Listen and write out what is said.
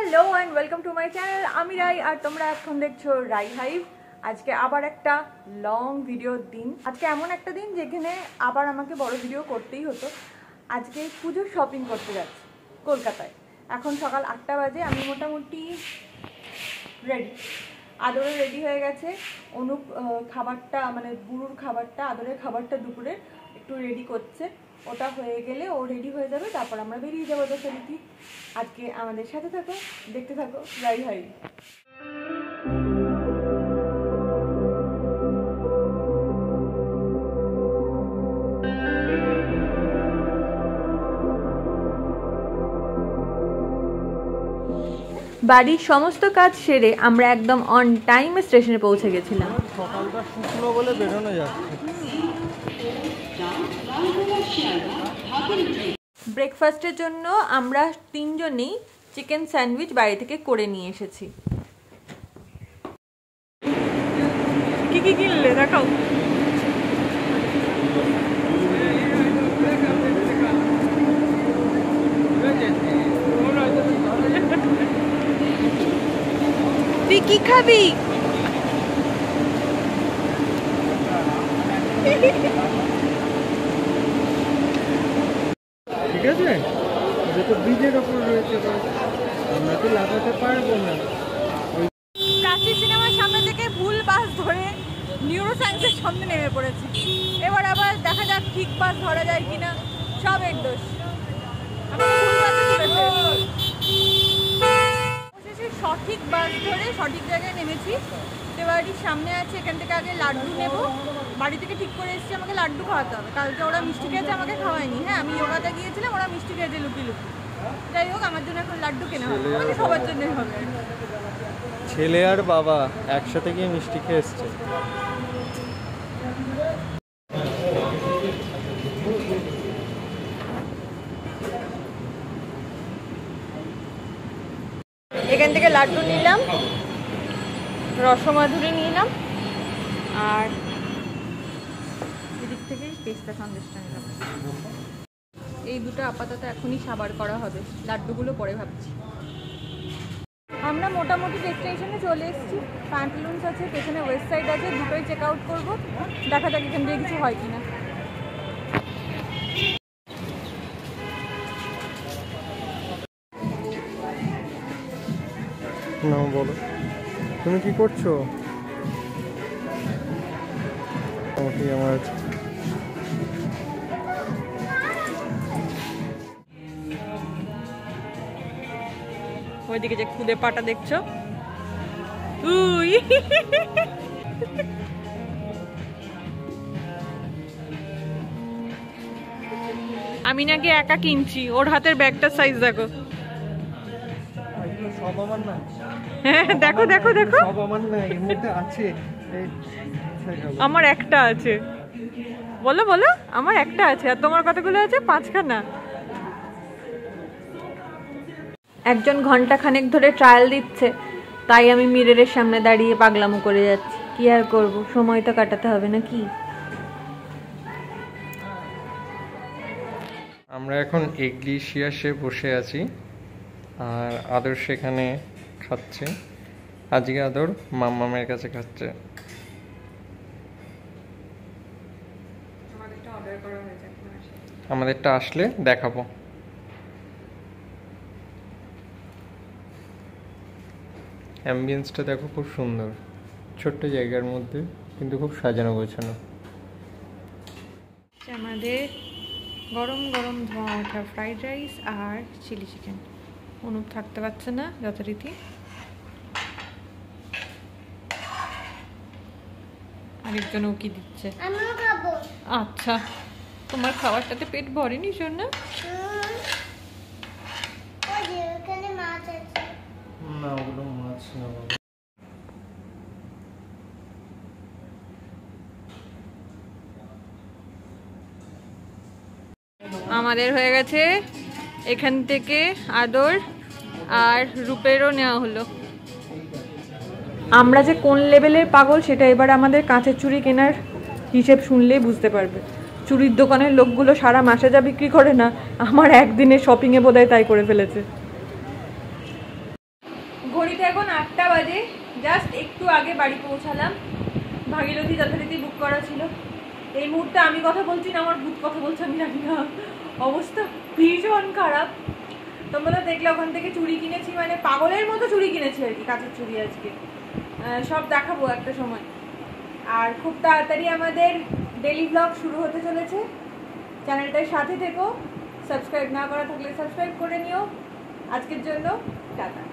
Hello and welcome to my channel आमी राई और तुम्हारा এখন দেখছো রাই হাইভ। আজকে আবার একটা লং ভিডিওর দিন। আজকে এমন একটা দিন যেখানে আবার আমাকে বড় ভিডিও করতেই হতো। আজকে পুজোর শপিং করতে যাচ্ছি কলকাতায়। এখন সকাল 8টা বাজে। আমি মোটামুটি রেডি, আদরে রেডি হয়ে গেছে। অনুপ খাবারটা মানে বুড়ুর খাবারটা, আদরের খাবারটা দুপুরে একটু রেডি করছে। ওটা হয়ে গেলে ও রেডি হয়ে যাবে, তারপর আমরা বেরিয়ে যাবো যথারীতি। আজকে আমাদের সাথে থাকো, দেখতে থাকো রাই হাই। বাড়ির সমস্ত কাজ সেরে আমরা একদম অন টাইমে স্টেশনে পৌঁছে গেছিলাম। সকালটা শুকনো বলে বেরোনো যাচ্ছে। ব্রেকফাস্টের জন্য আমরা তিনজনেই চিকেন স্যান্ডউইচ বাড়ি থেকে করে নিয়ে এসেছি। কি কি কিনলে দেখাও। তুই কি খাবি? ঠিক আছে, এটা তো ব্রিজের ওপর রয়েছে, আমরা তো লাগাতে পারবো না। প্রাচী সিনেমার সামনে থেকে ভুল বাস ধরে নিউরো সায়েন্সের সামনে নেমে পড়েছি। এবার আবার দেখা যাক ঠিক বাস ধরা যায় কিনা, সব এর দোষ। সঠিক বাস ধরে সঠিক জায়গায় নেমেছি। বাড়ির সামনে আছে, এখান থেকে আগে লাড্ডু নেব। বাড়ি থেকে ঠিক করে এসেছি আমাকে লাড্ডু খাওয়াতে হবে। কালকে ওরা মিষ্টি খেয়েছে, আমাকে খাওয়ায়নি। হ্যাঁ, আমি যোগাতে গিয়েছিলাম, ওরা মিষ্টি খেয়েছে লুকি লুকি। যাই হোক, আমার জন্য এখন লাড্ডু কেনা হবে, মানে সবার জন্যই হবে। ছেলে আর বাবা একসাথে গিয়ে মিষ্টি খেয়ে এসছে। এখান থেকে লাড্ডু নিলাম, রসমাধুরি নিলাম, আর এদিক থেকে পেস্তা সন্দেশটা নিলাম। এই দুটো আপাতত এখনই সাবার করা হবে, লাড্ডুগুলো পরে ভাবছি। আমরা মোটামুটি ডেস্টিনেশনে চলে এসেছি। প্যান্টালুন্স আছে, পেছনে ওয়েস্ট সাইড আছে, দুটোই চেক আউট করবো। দেখা যাক এখান থেকে কিছু হয় কিনা। না বলো, তুমি কি করছো? আমার ওইদিকে যে খুদে পাটা দেখছো, আমি নাকি একা কিনছি। ওর হাতের ব্যাগটার সাইজ দেখো। সব আমার না। হ্যাঁ, দেখো দেখো দেখো, সব আমার না, এর মধ্যে আছে। আমার একটা আছে। বলো বলো, আমার একটা আছে। আর তোমার কতগুলো আছে? 5খানা। একজন ঘন্টা খানেক ধরে ট্রায়াল দিচ্ছে, তাই আমি মিররের সামনে দাঁড়িয়ে পাগলামো করে যাচ্ছি। কি আর করব, সময় তো কাটাতে হবে নাকি। আমরা এখন এগলিশিয়াসে বসে আছি, আর আদর সেখানে খাচ্ছে। আজকে আদর মাম্মামের কাছে খাচ্ছে। আমাদেরটা আসলে দেখাবো। অ্যাম্বিয়েন্সটা দেখো, খুব সুন্দর। ছোট্ট জায়গার মধ্যে কিন্তু খুব সাজানো গোছানো। আমাদের গরম গরম ধোঁয়া ওঠা ফ্রাইড রাইস আর চিলি চিকেন। অনুপ থাকতে পারছে না যথারীতি। আরেকজনও কি দিচ্ছে? আচ্ছা, তোমার খাবারটাতে পেট ভরেনি শোনা? না, ওগুলো মাছ না। আমাদের হয়ে গেছে। এখান থেকে আদর আর রূপেরও নেওয়া হলো। আমরা যে কোন লেভেলের পাগল সেটা এবার আমাদের কাঁচের চুড়ি কেনার হিসেব শুনলেই বুঝতে পারবে। চুড়ির দোকানের লোকগুলো সারা মাসে যা বিক্রি করে না, আমার একদিনের শপিংয়ে বোধহয় তাই করে ফেলেছে। ঘড়িতে এখন 8টা বাজে, জাস্ট একটু আগে বাড়ি পৌঁছালাম। ভাগীরথী যথারীতি বুক করা ছিল। এই মুহূর্তে আমি কথা বলছি না আমার ভূত কথা বলছে আমি জানি না, অবস্থা ভীষণ খারাপ। তোমরা দেখলে ওখান থেকে চুড়ি কিনেছি, মানে পাগলের মতো চুড়ি কিনেছি আর কি, কাঁচের চুড়ি। আজকে সব দেখাবো একটা সময়। আর খুব তাড়াতাড়ি আমাদের ডেইলি ব্লগ শুরু হতে চলেছে। চ্যানেলটার সাথে থেকো, সাবস্ক্রাইব না করা থাকলে সাবস্ক্রাইব করে নিও। আজকের জন্য টাটা।